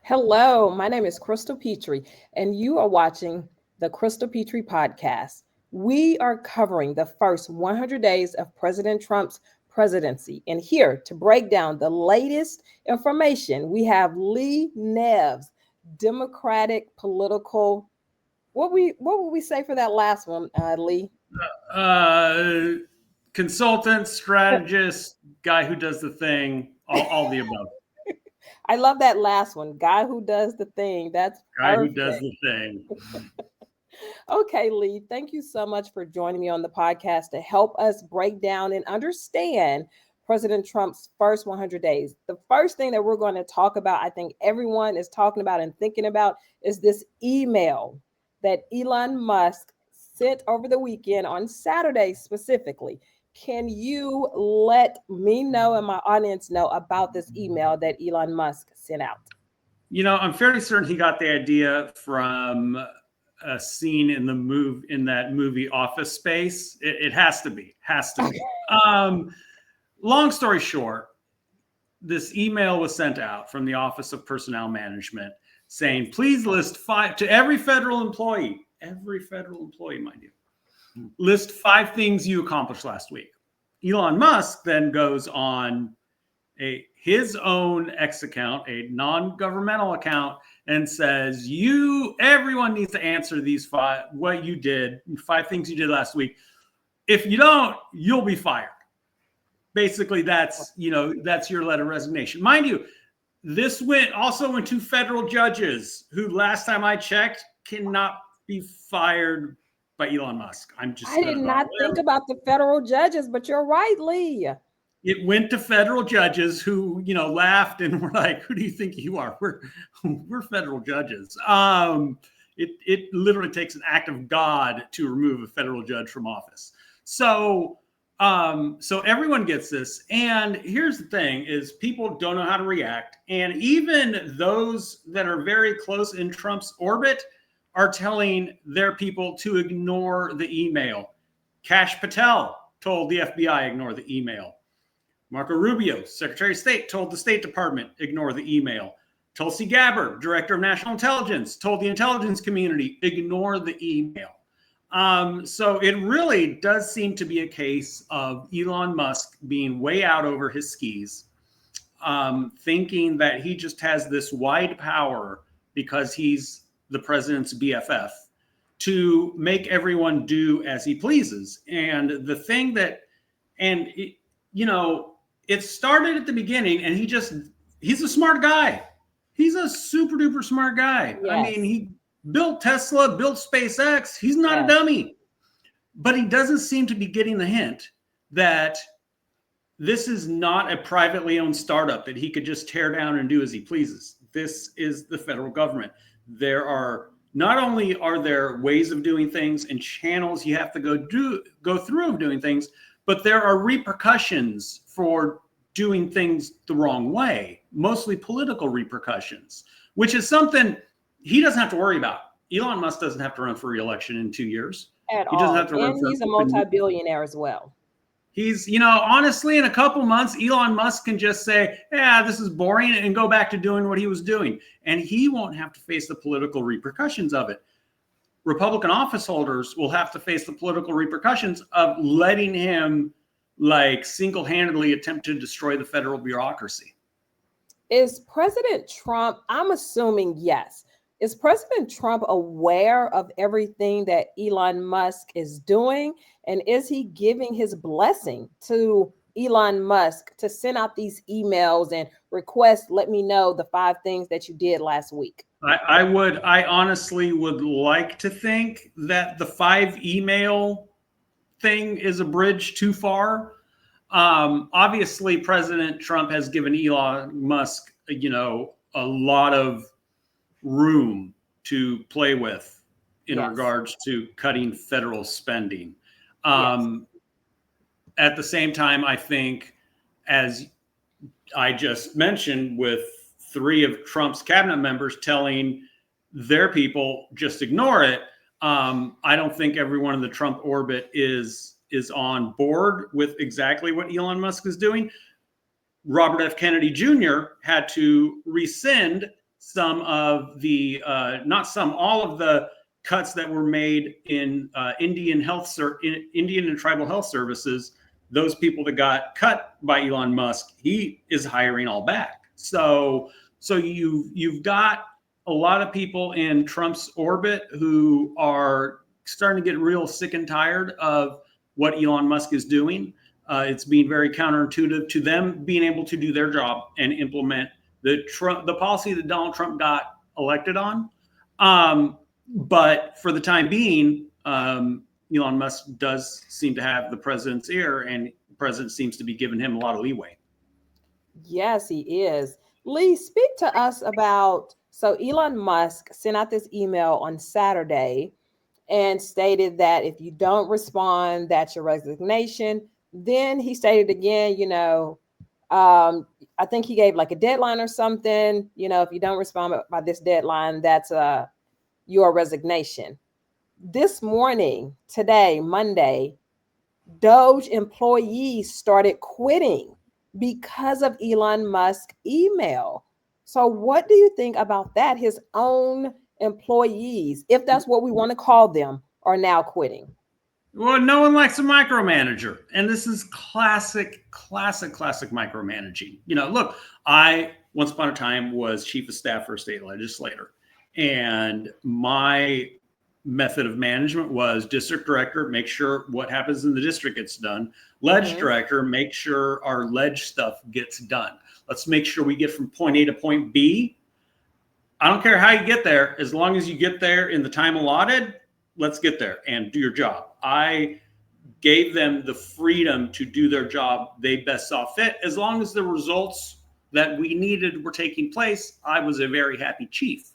Hello, my name is Crystal Petry, and you are watching the Crystal Petry podcast. We are covering the first 100 days of President Trump's presidency. And here to break down the latest information, we have Lee Neves, Democratic political. What would we say for that last one, Lee? Uh, Consultant, strategist, guy who does the thing, all the above. I love that last one. Guy who does the thing. That's Guy who perfect. does the thing. Okay, Lee, thank you so much for joining me on the podcast to help us break down and understand President Trump's first 100 days. The first thing that we're going to talk about, I think everyone is talking about and thinking about, is this email that Elon Musk sent over the weekend on Saturday specifically. Can you let me know and my audience know about this email that Elon Musk sent out? I'm fairly certain he got the idea from a scene in that movie Office Space. It has to be. Long story short, this email was sent out from the Office of Personnel Management saying, please list 5 to every federal employee, mind you, list 5 things you accomplished last week. Elon Musk then goes on his own X account, a non-governmental account, and says, everyone needs to answer these 5 things you did last week. If you don't, you'll be fired. Basically, that's your letter of resignation. Mind you, this also went to federal judges who, last time I checked, cannot be fired by Elon Musk. I did not think about the federal judges, but you're right, Lee. It went to federal judges who, laughed and were like, "Who do you think you are? We're federal judges." It literally takes an act of God to remove a federal judge from office. So everyone gets this. And here's the thing: is people don't know how to react, and even those that are very close in Trump's orbit are telling their people to ignore the email. Kash Patel told the FBI ignore the email. Marco Rubio, Secretary of State, told the State Department, ignore the email. Tulsi Gabbard, Director of National Intelligence, told the intelligence community, ignore the email. So it really does seem to be a case of Elon Musk being way out over his skis, thinking that he just has this wide power because he's the president's BFF to make everyone do as he pleases. And the thing that, it started at the beginning, and he's a smart guy. He's a super duper smart guy. Yes. I mean, he built Tesla, built SpaceX. He's not a dummy. But he doesn't seem to be getting the hint that this is not a privately owned startup that he could just tear down and do as he pleases. This is the federal government. Not only are there ways of doing things and channels you have to go through of doing things, but there are repercussions for doing things the wrong way, mostly political repercussions, which is something he doesn't have to worry about. Elon Musk doesn't have to run for re-election in 2 years. He doesn't have to run for. He's a multi-billionaire as well. He's, honestly, in a couple months, Elon Musk can just say, yeah, this is boring, and go back to doing what he was doing. And he won't have to face the political repercussions of it. Republican office holders will have to face the political repercussions of letting him single-handedly attempt to destroy the federal bureaucracy. Is President Trump, I'm assuming yes. Is President Trump aware of everything that Elon Musk is doing? And is he giving his blessing to Elon Musk to send out these emails and request, let me know the 5 things that you did last week? I honestly would like to think that the 5 email thing is a bridge too far. Obviously, President Trump has given Elon Musk, a lot of room to play with in regards to cutting federal spending. At the same time, I think, as I just mentioned, with 3 of Trump's cabinet members telling their people just ignore it, I don't think everyone in the Trump orbit is on board with exactly what Elon Musk is doing. Robert F. Kennedy Jr. had to rescind some of the, all of the cuts that were made in Indian and tribal health services. Those people that got cut by Elon Musk, he is hiring all back. So you've got a lot of people in Trump's orbit who are starting to get real sick and tired of what Elon Musk is doing. It's being very counterintuitive to them being able to do their job and implement the policy that Donald Trump got elected on. But for the time being, Elon Musk does seem to have the president's ear, and the president seems to be giving him a lot of leeway. Yes, he is. Lee, speak to us about, so Elon Musk sent out this email on Saturday and stated that if you don't respond, that's your resignation. Then he stated again, I think he gave like a deadline or something, if you don't respond by this deadline, that's your resignation. This morning, today, Monday, Doge employees started quitting because of Elon Musk's email. So what do you think about that? His own employees, if that's what we want to call them, are now quitting. Well, no one likes a micromanager. And this is classic micromanaging. Look, I once upon a time was chief of staff for a state legislator. And my method of management was district director, make sure what happens in the district gets done. Ledge director, make sure our ledge stuff gets done. Let's make sure we get from point A to point B. I don't care how you get there, as long as you get there in the time allotted, let's get there and do your job. I gave them the freedom to do their job they best saw fit. As long as the results that we needed were taking place, I was a very happy chief.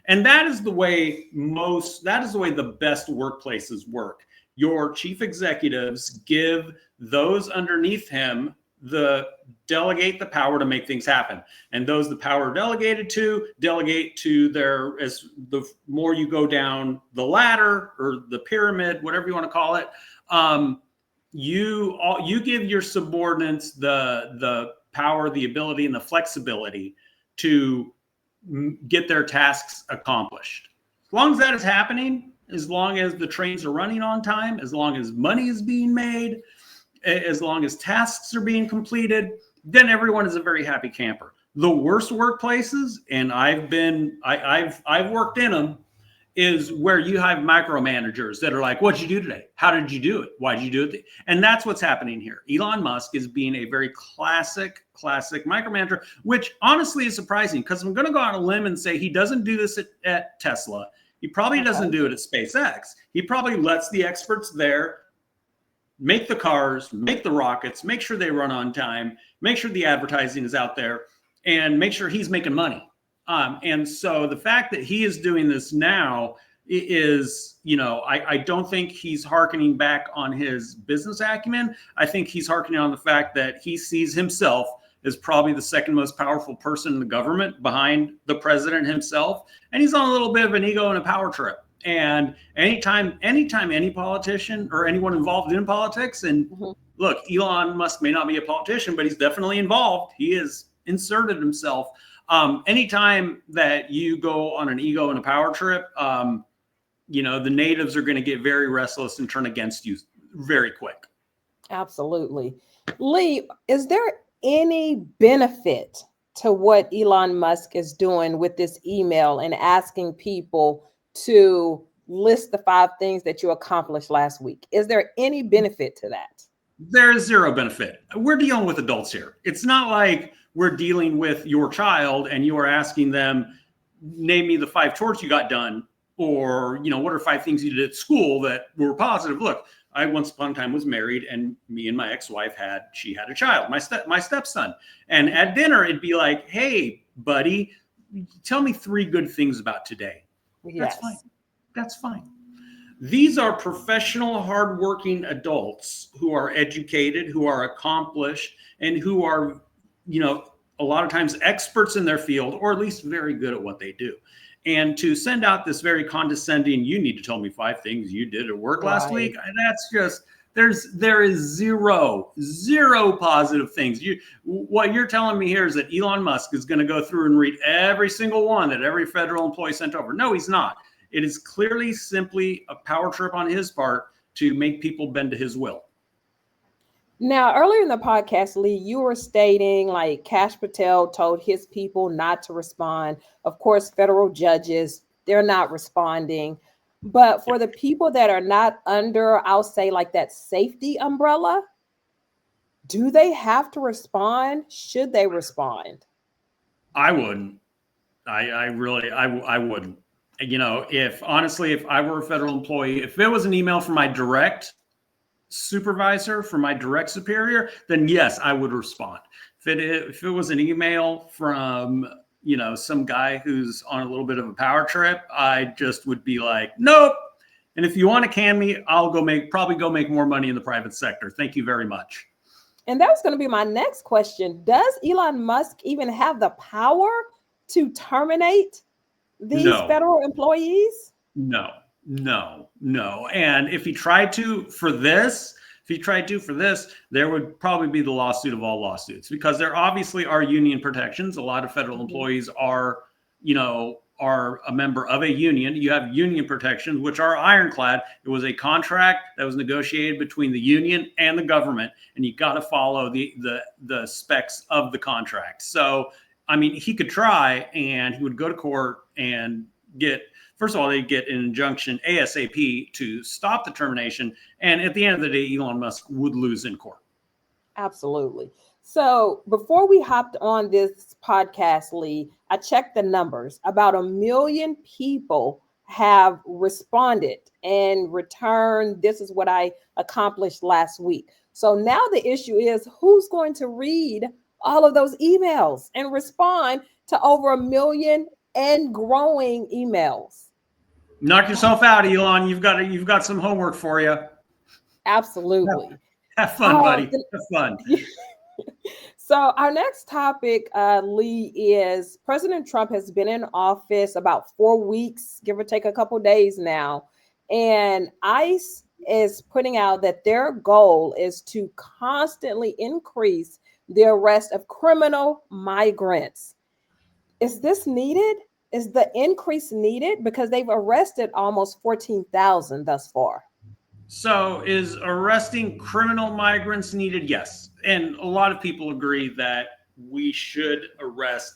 And that is the way the best workplaces work. Your chief executives give those underneath him delegate the power to make things happen. And those the power delegate to as the more you go down the ladder or the pyramid, whatever you want to call it, you give your subordinates the power, the ability, and the flexibility to get their tasks accomplished. As long as that is happening, as long as the trains are running on time, as long as money is being made, as long as tasks are being completed, then everyone is a very happy camper. The worst workplaces, and I've worked in them, is where you have micromanagers that are like, what'd you do today? How did you do it? Why did you do it? And that's what's happening here. Elon Musk is being a very classic micromanager, which honestly is surprising because I'm going to go on a limb and say he doesn't do this at Tesla. He probably doesn't do it at SpaceX. He probably lets the experts there make the cars, make the rockets, make sure they run on time, make sure the advertising is out there, and make sure he's making money. And so the fact that he is doing this now is, I don't think he's hearkening back on his business acumen. I think he's hearkening on the fact that he sees himself as probably the second most powerful person in the government behind the president himself. And he's on a little bit of an ego and a power trip. And anytime any politician or anyone involved in politics, and look, Elon Musk may not be a politician, but he's definitely involved. He has inserted himself. Anytime that you go on an ego and a power trip, the natives are going to get very restless and turn against you very quick. Absolutely. Lee, is there any benefit to what Elon Musk is doing with this email and asking people to list the 5 things that you accomplished last week? Is there any benefit to that? There is zero benefit. We're dealing with adults here. It's not like we're dealing with your child and you are asking them, name me the 5 chores you got done, or, what are 5 things you did at school that were positive. Look, I once upon a time was married, and me and my ex-wife had a child, my stepson. And at dinner, it'd be like, hey, buddy, tell me 3 good things about today. Yes. That's fine. These are professional, hardworking adults who are educated, who are accomplished, and who are, a lot of times experts in their field, or at least very good at what they do. And to send out this very condescending, you need to tell me 5 things you did at work last week, There is zero positive things. What you're telling me here is that Elon Musk is going to go through and read every single one that every federal employee sent over. No, he's not. It is clearly simply a power trip on his part to make people bend to his will. Now, earlier in the podcast, Lee, you were stating like Kash Patel told his people not to respond. Of course, federal judges, they're not responding. But for the people that are not under, I'll say like that safety umbrella, do they have to respond? Should they respond? I wouldn't. I wouldn't. If honestly, if I were a federal employee, if it was an email from my direct supervisor, from my direct superior, then yes, I would respond. If it was an email from some guy who's on a little bit of a power trip, I just would be like, nope. And if you want to can me, I'll probably go make more money in the private sector. Thank you very much. And that was going to be my next question. Does Elon Musk even have the power to terminate these federal employees? No. And if he tried to for this, there would probably be the lawsuit of all lawsuits, because there obviously are union protections. A lot of federal employees are a member of a union. You have union protections, which are ironclad. It was a contract that was negotiated between the union and the government, and you got to follow the specs of the contract. So, I mean, he could try, and he would go to court and first of all, they'd get an injunction ASAP to stop the termination. And at the end of the day, Elon Musk would lose in court. Absolutely. So before we hopped on this podcast, Lee, I checked the numbers. About 1 million people have responded and returned. This is what I accomplished last week. So now the issue is, who's going to read all of those emails and respond to over 1 million and growing emails? Knock yourself out, Elon. You've got some homework for you. Absolutely. Have fun, buddy. Have fun. So our next topic, Lee, is President Trump has been in office about 4 weeks, give or take a couple days now. And ICE is putting out that their goal is to constantly increase the arrest of criminal migrants. Is this needed? Is the increase needed? Because they've arrested almost 14,000 thus far. So is arresting criminal migrants needed? Yes. And a lot of people agree that we should arrest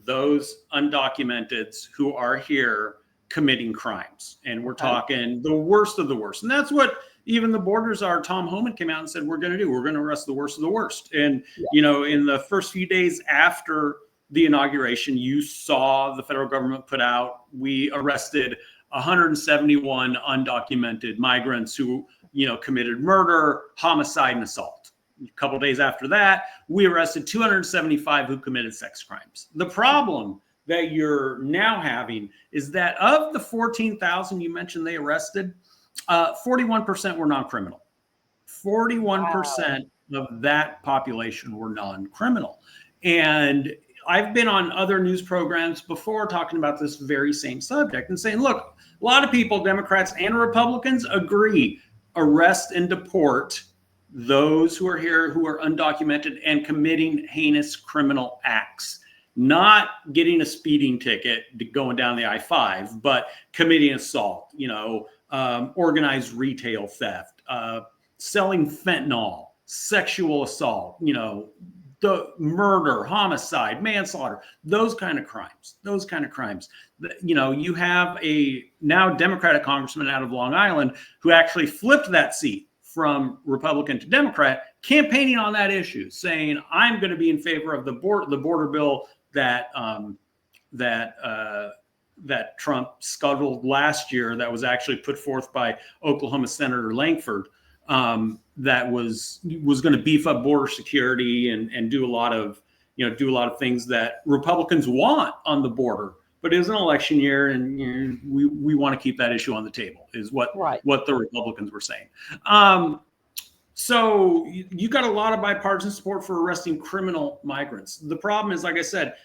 those undocumenteds who are here committing crimes. And we're talking the worst of the worst. And that's what even the borders are. Tom Homan came out and said, we're going to do. We're going to arrest the worst of the worst. And, in the first few days after the inauguration, you saw the federal government put out, we arrested 171 undocumented migrants who, committed murder, homicide, and assault. A couple of days after that, we arrested 275 who committed sex crimes. The problem that you're now having is that of the 14,000 you mentioned they arrested, 41% were non-criminal. 41% of that population were non-criminal. And I've been on other news programs before talking about this very same subject and saying, look, a lot of people, Democrats and Republicans, agree, arrest and deport those who are here who are undocumented and committing heinous criminal acts, not getting a speeding ticket going down the I-5, but committing assault, organized retail theft, selling fentanyl, sexual assault, the murder, homicide, manslaughter, those kind of crimes. You have a now Democratic congressman out of Long Island who actually flipped that seat from Republican to Democrat, campaigning on that issue, saying, I'm going to be in favor of the border bill that Trump scuttled last year, that was actually put forth by Oklahoma Senator Langford, that was going to beef up border security and do a lot of things that Republicans want on the border. But it is an election year, and we want to keep that issue on the table, is what the Republicans were saying. So you got a lot of bipartisan support for arresting criminal migrants. The problem is, like I said,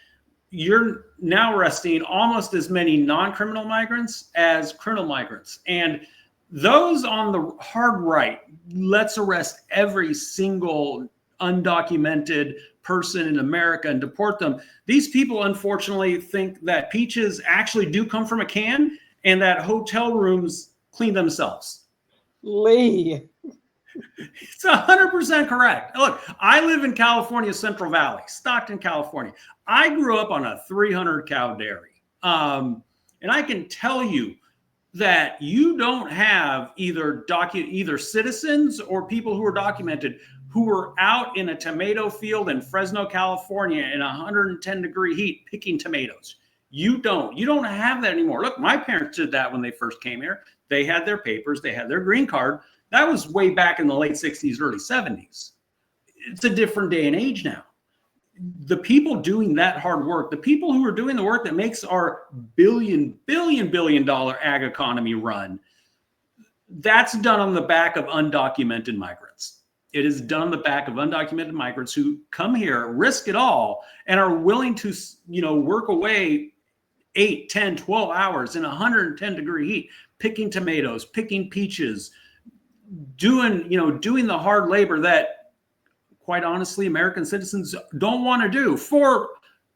you're now arresting almost as many non-criminal migrants as criminal migrants. And Those on the hard right, let's arrest every single undocumented person in America and deport them. These people, unfortunately, think that peaches actually do come from a can and that hotel rooms clean themselves. Lee. It's 100% correct. Look, I live in California, Central Valley, Stockton, California. I grew up on a 300 cow dairy. And I can tell you that you don't have either citizens or people who are documented who are out in a tomato field in Fresno, California in 110-degree heat picking tomatoes. You don't have that anymore. Look, my parents did that when they first came here. They had their papers, they had their green card. That was way back in the late 60s, early 70s. It's a different day and age now. The people doing that hard work, the people who are doing the work that makes our billion dollar ag economy run, that's done on the back of undocumented migrants. It is done on the back of undocumented migrants who come here, risk it all, and are willing to, work away 8, 10, 12 hours in 110-degree heat, picking tomatoes, picking peaches, doing the hard labor that, quite honestly, American citizens don't want to do for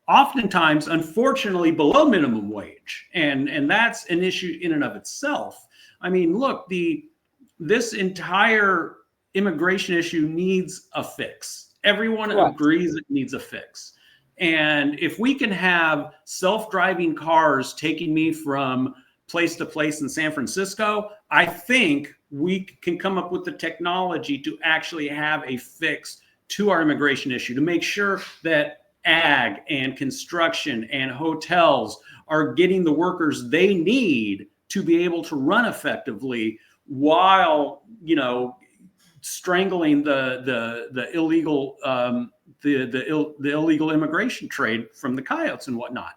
oftentimes, unfortunately, below minimum wage. And that's an issue in and of itself. I mean, look, this entire immigration issue needs a fix. Everyone agrees it needs a fix. And if we can have self-driving cars taking me from place to place in San Francisco, I think we can come up with the technology to actually have a fix to our immigration issue, to make sure that ag and construction and hotels are getting the workers they need to be able to run effectively while, strangling the illegal the illegal immigration trade from the coyotes and whatnot.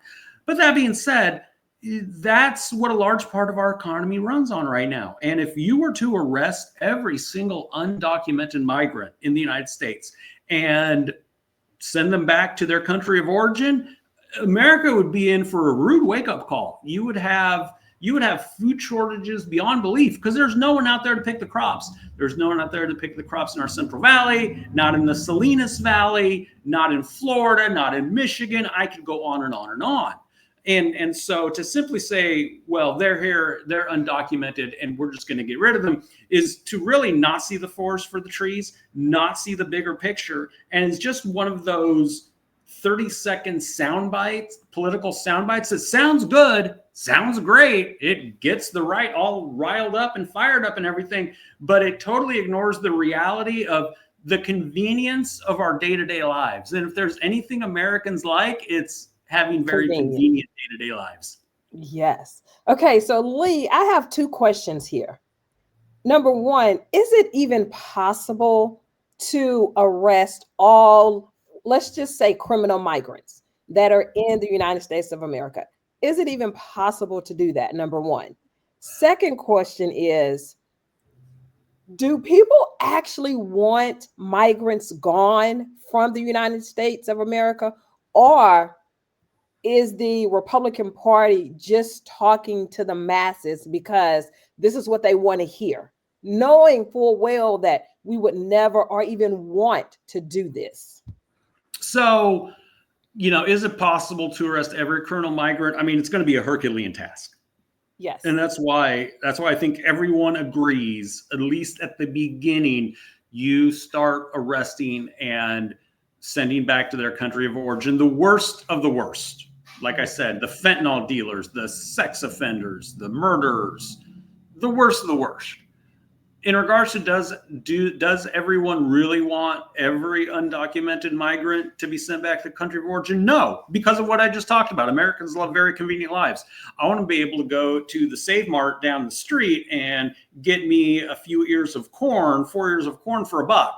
But that being said, that's what a large part of our economy runs on right now. And if you were to arrest every single undocumented migrant in the United States and send them back to their country of origin, America would be in for a rude wake-up call. You would have food shortages beyond belief because there's no one out there to pick the crops. There's no one out there to pick the crops in our Central Valley, not in the Salinas Valley, not in Florida, not in Michigan. I could go on and on and on. And so to simply say, well, they're here, they're undocumented, and we're just going to get rid of them, is to really not see the forest for the trees, not see the bigger picture. And it's just one of those 30-second sound bites, political sound bites that sounds good, sounds great. It gets the right all riled up and fired up and everything, but it totally ignores the reality of the convenience of our day-to-day lives. And if there's anything Americans like, it's having very convenient day-to-day lives. Yes. Okay, so Lee, I have 2 questions here. Number one, is it even possible to arrest all, let's just say, criminal migrants that are in the United States of America? Is it even possible to do that? Number one. Second question is, do people actually want migrants gone from the United States of America, or is the Republican Party just talking to the masses because this is what they want to hear, knowing full well that we would never or even want to do this? So, is it possible to arrest every criminal migrant? I mean, it's going to be a Herculean task. Yes. And that's why I think everyone agrees, at least at the beginning, you start arresting and sending back to their country of origin the worst of the worst. Like I said, the fentanyl dealers, the sex offenders, the murderers, the worst of the worst. In regards to does everyone really want every undocumented migrant to be sent back to the country of origin? No, because of what I just talked about. Americans love very convenient lives. I want to be able to go to the Save Mart down the street and get me a few ears of corn, 4 ears of corn for $1.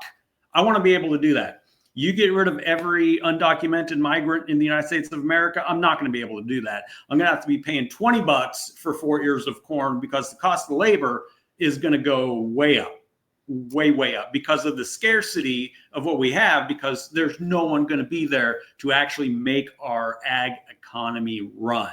I want to be able to do that. You get rid of every undocumented migrant in the United States of America, I'm not going to be able to do that. I'm going to have to be paying $20 for 4 ears of corn because the cost of labor is going to go way up, way up because of the scarcity of what we have, because there's no one going to be there to actually make our ag economy run.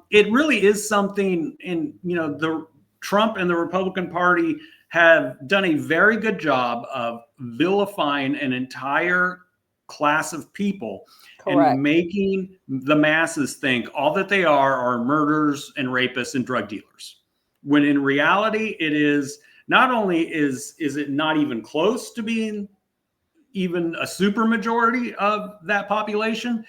It really is something, and the Trump and the Republican Party have done a very good job of vilifying an entire class of people Correct. and making the masses think all that they are murderers and rapists and drug dealers. When in reality, it is not only is it not even close to being even a supermajority of that population.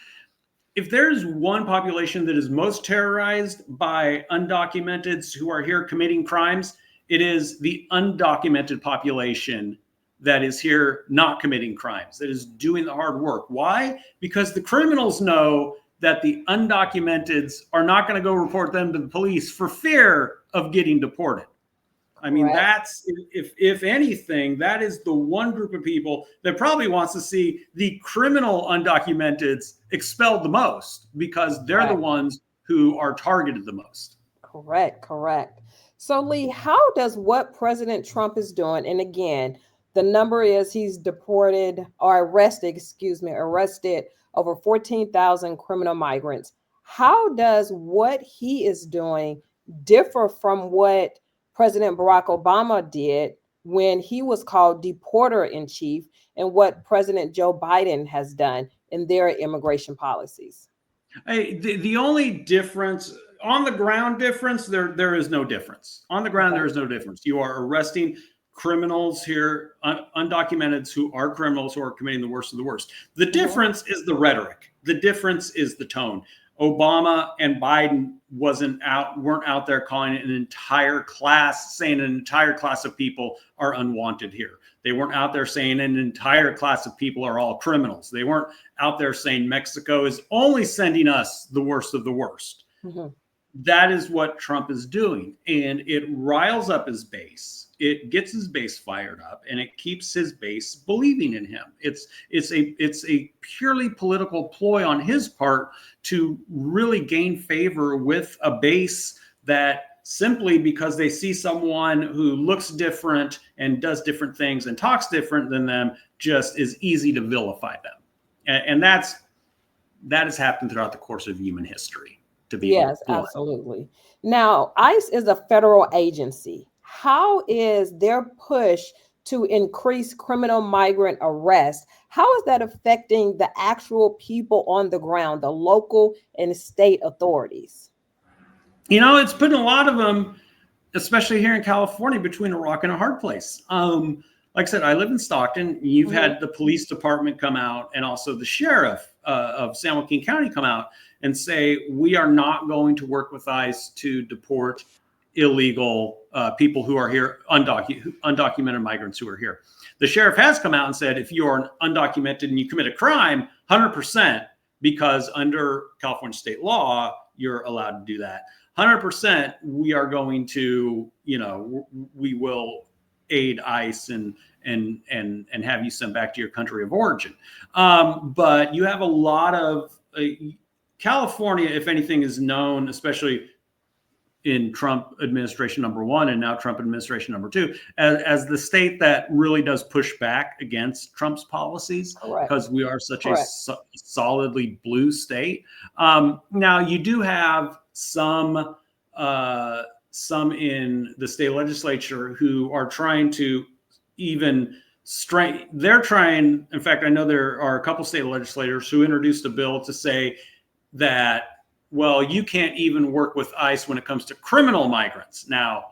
If there's one population that is most terrorized by undocumenteds who are here committing crimes, it is the undocumented population that is here not committing crimes, that is doing the hard work. Why? Because the criminals know that the undocumenteds are not going to go report them to the police for fear of getting deported. I mean, that's, if anything, that is the one group of people that probably wants to see the criminal undocumenteds expelled the most, because they're the ones who are targeted the most. Correct. So, Lee, how does what President Trump is doing, and again, the number is he's arrested over 14,000 criminal migrants. How does what he is doing differ from what President Barack Obama did when he was called deporter in chief, and what President Joe Biden has done in their immigration policies? The only difference on the ground there is no difference. On the ground, there is no difference. You are arresting criminals here, undocumented who are criminals, who are committing the worst of the worst. The difference is the rhetoric. The difference is the tone. Obama and Biden weren't out there calling an entire class, saying an entire class of people are unwanted here. They weren't out there saying an entire class of people are all criminals. They weren't out there saying Mexico is only sending us the worst of the worst. That is what Trump is doing. And it riles up his base. It gets his base fired up, and it keeps his base believing in him. It's a purely political ploy on his part to really gain favor with a base that, simply because they see someone who looks different and does different things and talks different than them, just is easy to vilify them. And that has happened throughout the course of human history. Yes, absolutely. Now, ICE is a federal agency. How is their push to increase criminal migrant arrest? How is that affecting the actual people on the ground, the local and state authorities? You know, it's putting a lot of them, especially here in California, between a rock and a hard place. Like I said, I live in Stockton. You've had the police department come out, and also the sheriff of San Joaquin County come out and say, we are not going to work with ICE to deport illegal people who are here, undocumented migrants who are here. The sheriff has come out and said, if you are undocumented and you commit a crime, 100%, because under California state law, you're allowed to do that. 100%, we are going to, we will aid ICE and have you sent back to your country of origin. But you have a lot of California, if anything, is known, especially in Trump administration number 1 and now Trump administration number 2, as the state that really does push back against Trump's policies, because we are such a solidly blue state. Now, you do have some in the state legislature who are trying to even they're trying, in fact, I know there are a couple state legislators who introduced a bill to say that, well, you can't even work with ICE when it comes to criminal migrants. Now,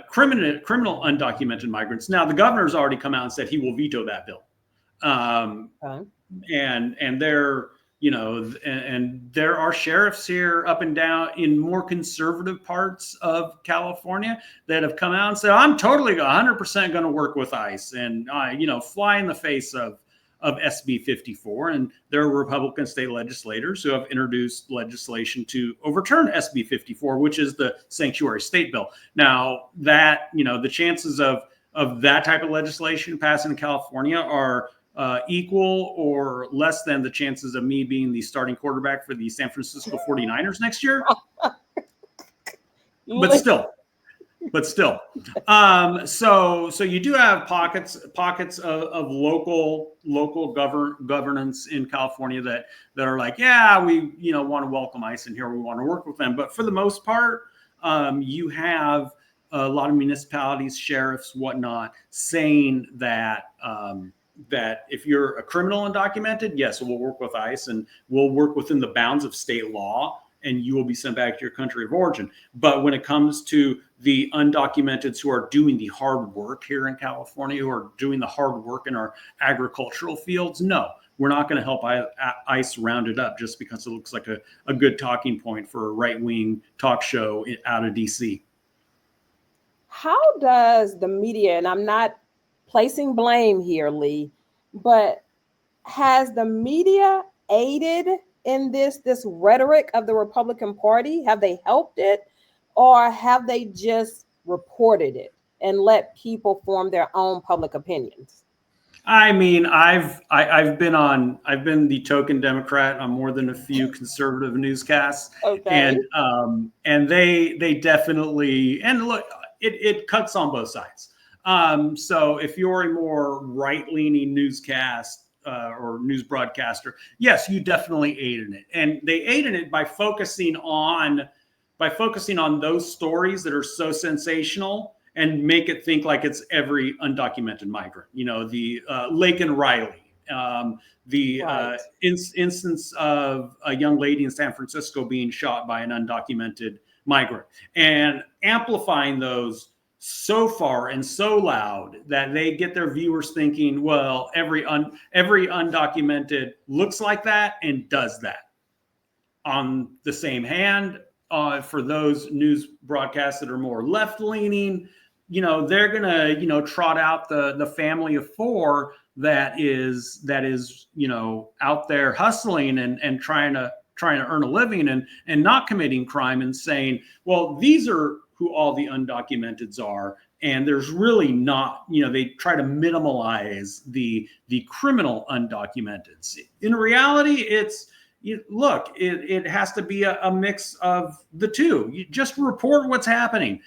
criminal undocumented migrants. Now, the governor's already come out and said he will veto that bill. And they're, and there are sheriffs here up and down in more conservative parts of California that have come out and said, I'm totally 100% going to work with ICE and, fly in the face of SB 54. And there are Republican state legislators who have introduced legislation to overturn SB 54, which is the sanctuary state bill. Now, that, the chances of that type of legislation passing in California are equal or less than the chances of me being the starting quarterback for the San Francisco 49ers next year. But still. So you do have pockets of local governance in California that are like, yeah, we want to welcome ICE in here, we want to work with them. But for the most part, you have a lot of municipalities, sheriffs, whatnot, saying that that if you're a criminal undocumented, yes, we'll work with ICE and we'll work within the bounds of state law, and you will be sent back to your country of origin. But when it comes to the undocumenteds who are doing the hard work here in California, who are doing the hard work in our agricultural fields, no, we're not going to help ICE round it up just because it looks like a good talking point for a right-wing talk show out of DC. How does the media, and I'm not placing blame here, Lee, but has the media aided in this rhetoric of the Republican Party? Have they helped it, or have they just reported it and let people form their own public opinions? I mean, I've been the token Democrat on more than a few conservative newscasts, Okay. and they definitely, and look, it cuts on both sides. So if you're a more right-leaning newscast or news broadcaster, yes, you definitely aid in it, and they aid in it by focusing on those stories that are so sensational and make it think like it's every undocumented migrant. You know, the Laken Riley, the Right. instance of a young lady in San Francisco being shot by an undocumented migrant, and amplifying those so far and so loud that they get their viewers thinking, well, every undocumented looks like that and does that. On the same hand, for those news broadcasts that are more left leaning, you know, they're gonna, you know, trot out the family of four that is you know, out there hustling and trying to earn a living and not committing crime, and saying, well, these are who all the undocumenteds are, and there's really not, you know, they try to minimalize the criminal undocumenteds. In reality, it's, look, it has to be a mix of the two. You just report what's happening.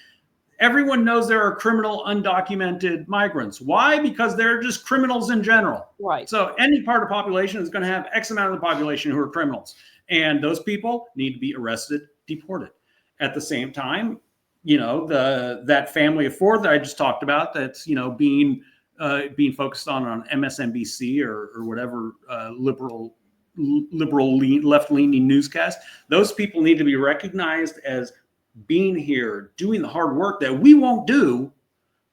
Everyone knows there are criminal undocumented migrants. Why? Because they're just criminals in general. Right. So any part of the population is going to have X amount of the population who are criminals. And those people need to be arrested, deported. At the same time, you know, that family of four that I just talked about, that's, you know, being focused on MSNBC or whatever liberal left-leaning newscast, those people need to be recognized as being here, doing the hard work that we won't do.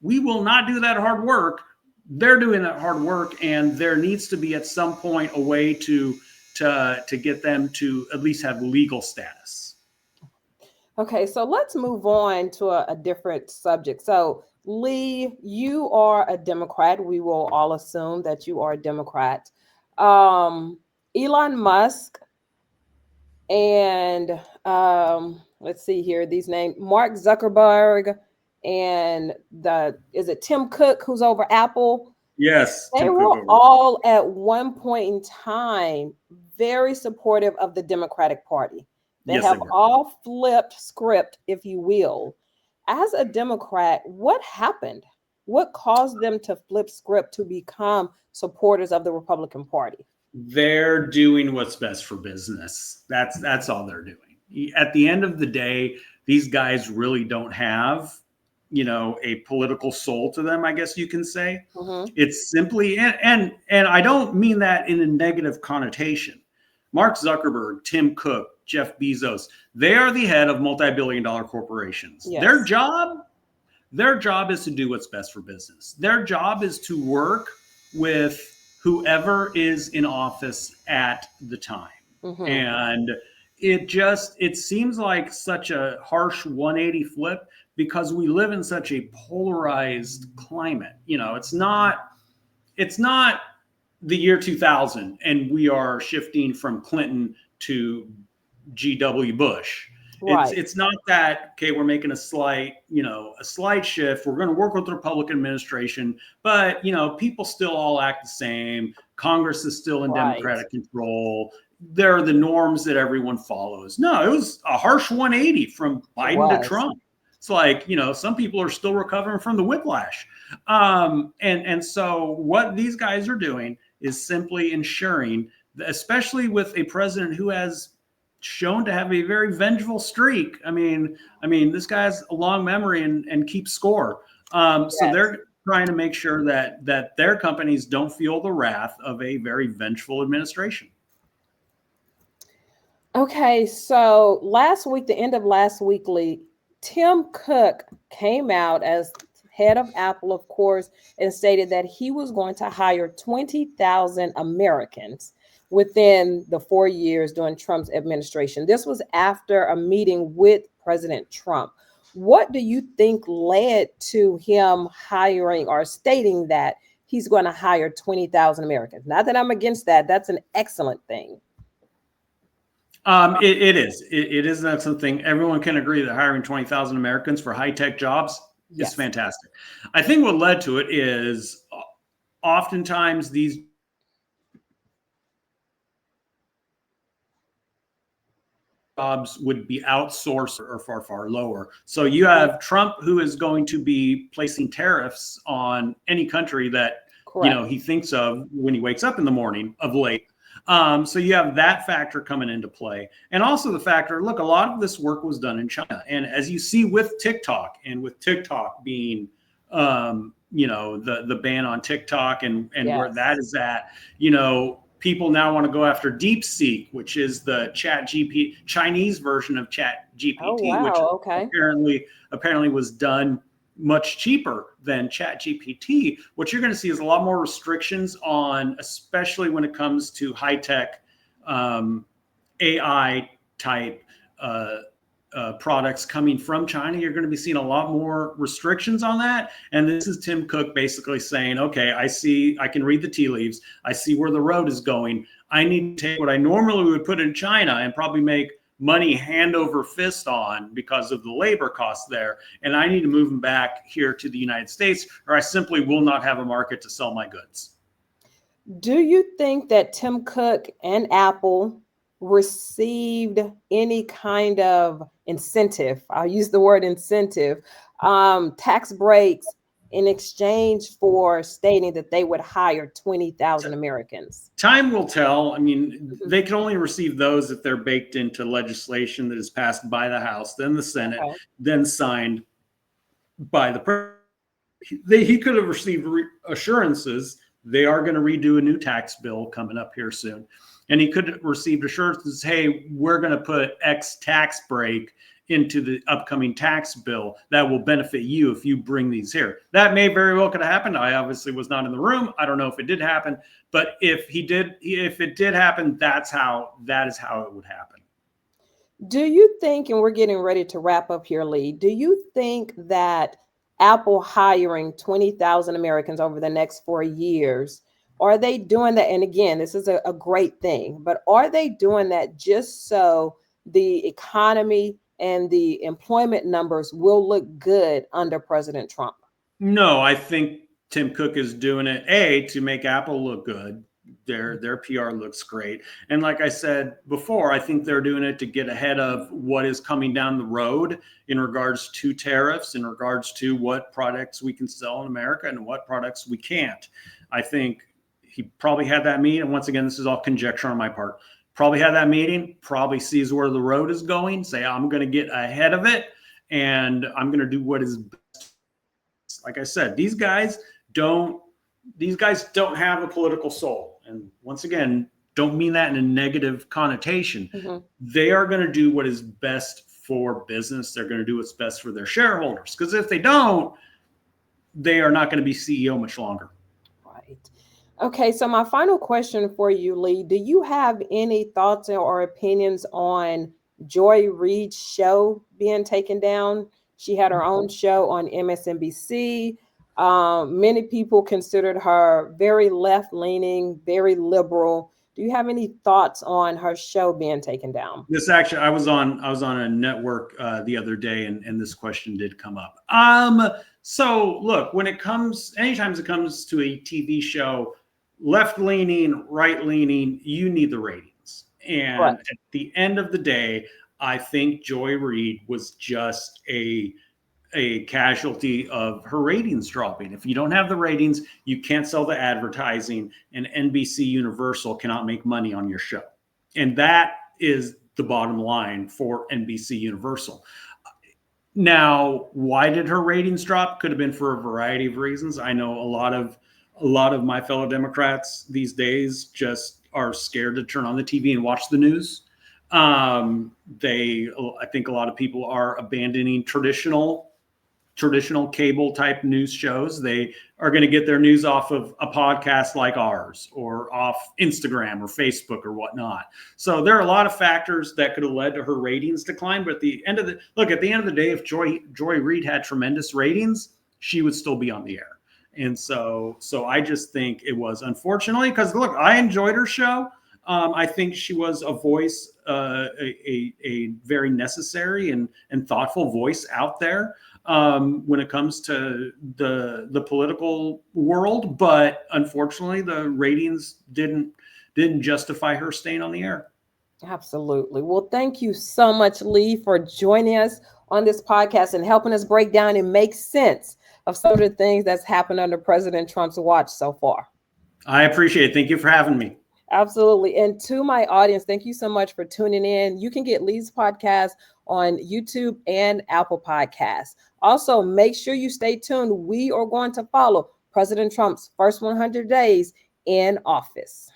We will not do that hard work. They're doing that hard work, and there needs to be at some point a way to get them to at least have legal status. Okay, so let's move on to a different subject. So, Lee, you are a Democrat. We will all assume that you are a Democrat. Elon Musk and let's see here, these names, Mark Zuckerberg, and is it Tim Cook, who's over Apple? Yes. They were all at one point in time very supportive of the Democratic Party. They have all flipped script, if you will. As a Democrat, what happened? What caused them to flip script to become supporters of the Republican Party? They're doing what's best for business. That's all they're doing. At the end of the day, these guys really don't have, you know, a political soul to them, I guess you can say. Mm-hmm. It's simply, and I don't mean that in a negative connotation. Mark Zuckerberg, Tim Cook, Jeff Bezos, they are the head of multi-billion-dollar corporations. Yes. Their job is to do what's best for business. Their job is to work with whoever is in office at the time. Mm-hmm. And it seems like such a harsh 180 flip because we live in such a polarized climate. You know, it's not the year 2000 and we are shifting from Clinton to G.W. Bush. Right. It's not that, okay, we're making a slight shift. We're going to work with the Republican administration, but, you know, people still all act the same. Congress is still in Democratic control. There are the norms that everyone follows. No, it was a harsh 180 from Biden to Trump. It's like, you know, some people are still recovering from the whiplash. And so what these guys are doing is simply ensuring, especially with a president who has shown to have a very vengeful streak. I mean, this guy's a long memory and keeps score. So they're trying to make sure that their companies don't feel the wrath of a very vengeful administration. Okay, so last week, the end of last week, Lee, Tim Cook came out as head of Apple, of course, and stated that he was going to hire 20,000 Americans within the 4 years during Trump's administration. This was after a meeting with President Trump. What do you think led to him hiring or stating that he's going to hire 20,000 Americans? Not that I'm against that. That's an excellent thing. It is. It is an excellent thing. Everyone can agree that hiring 20,000 Americans for high-tech jobs is fantastic. I think what led to it is oftentimes these jobs would be outsourced or far, far lower. So you have Trump, who is going to be placing tariffs on any country that he thinks of when he wakes up in the morning of late. So you have that factor coming into play. And also the factor, look, a lot of this work was done in China. And as you see with TikTok, and with TikTok being, the ban on TikTok and where that is at, people now want to go after DeepSeek, which is the Chinese version of ChatGPT, which apparently was done much cheaper than ChatGPT. What you're going to see is a lot more restrictions on, especially when it comes to high-tech AI type products coming from China. You're going to be seeing a lot more restrictions on that. And this is Tim Cook basically saying, okay, I can read the tea leaves. I see where the road is going. I need to take what I normally would put in China and probably make money hand over fist on because of the labor costs there. And I need to move them back here to the United States, or I simply will not have a market to sell my goods. Do you think that Tim Cook and Apple received any kind of incentive? I'll use the word incentive, tax breaks in exchange for stating that they would hire 20,000 Americans? Time will tell. I mean, they can only receive those if they're baked into legislation that is passed by the House, then the Senate, then signed by the president. He could have received assurances. They are going to redo a new tax bill coming up here soon. And he could have received assurances, hey, we're going to put X tax break into the upcoming tax bill that will benefit you if you bring these here. That may very well could have happened. I obviously was not in the room. I don't know if it did happen, but if it did happen, that is how it would happen. Do you think, and we're getting ready to wrap up here, Lee, do you think that Apple hiring 20,000 Americans over the next 4 years, are they doing that? And again, this is a great thing, but are they doing that just so the economy and the employment numbers will look good under President Trump? No, I think Tim Cook is doing it, to make Apple look good. Their PR looks great. And like I said before, I think they're doing it to get ahead of what is coming down the road in regards to tariffs, in regards to what products we can sell in America and what products we can't. I think he probably had that meeting. And once again, this is all conjecture on my part. Probably had that meeting, probably sees where the road is going, say, I'm going to get ahead of it, and I'm going to do what is best. Like I said, these guys don't have a political soul. And once again, don't mean that in a negative connotation. They are going to do what is best for business. They're going to do what's best for their shareholders. Because if they don't, they are not going to be CEO much longer. Right. Okay, so my final question for you, Lee, do you have any thoughts or opinions on Joy Reid's show being taken down? She had her own show on MSNBC. Many people considered her very left-leaning, very liberal. Do you have any thoughts on her show being taken down? This actually, I was on a network the other day, and this question did come up. So look, anytime it comes to a TV show, left-leaning, right-leaning, you need the ratings. And at the end of the day, I think Joy Reid was just a casualty of her ratings dropping. If you don't have the ratings, you can't sell the advertising, and NBC Universal cannot make money on your show. And that is the bottom line for NBC Universal. Now, why did her ratings drop? Could have been for a variety of reasons. I know a lot of my fellow Democrats these days just are scared to turn on the TV and watch the news. I think a lot of people are abandoning traditional cable type news shows. They are going to get their news off of a podcast like ours or off Instagram or Facebook or whatnot. So there are a lot of factors that could have led to her ratings decline. But at the end of the day, if Joy Reid had tremendous ratings, she would still be on the air. And so I just think it was, unfortunately, because look, I enjoyed her show. I think she was a voice, a very necessary and thoughtful voice out there when it comes to the political world. But unfortunately, the ratings didn't justify her staying on the air. Absolutely. Well, thank you so much, Lee, for joining us on this podcast and helping us break down and make sense of some of the things that's happened under President Trump's watch so far. I appreciate it. Thank you for having me. Absolutely. And to my audience, thank you so much for tuning in. You can get Lee's podcast on YouTube and Apple Podcasts. Also, make sure you stay tuned. We are going to follow President Trump's first 100 days in office.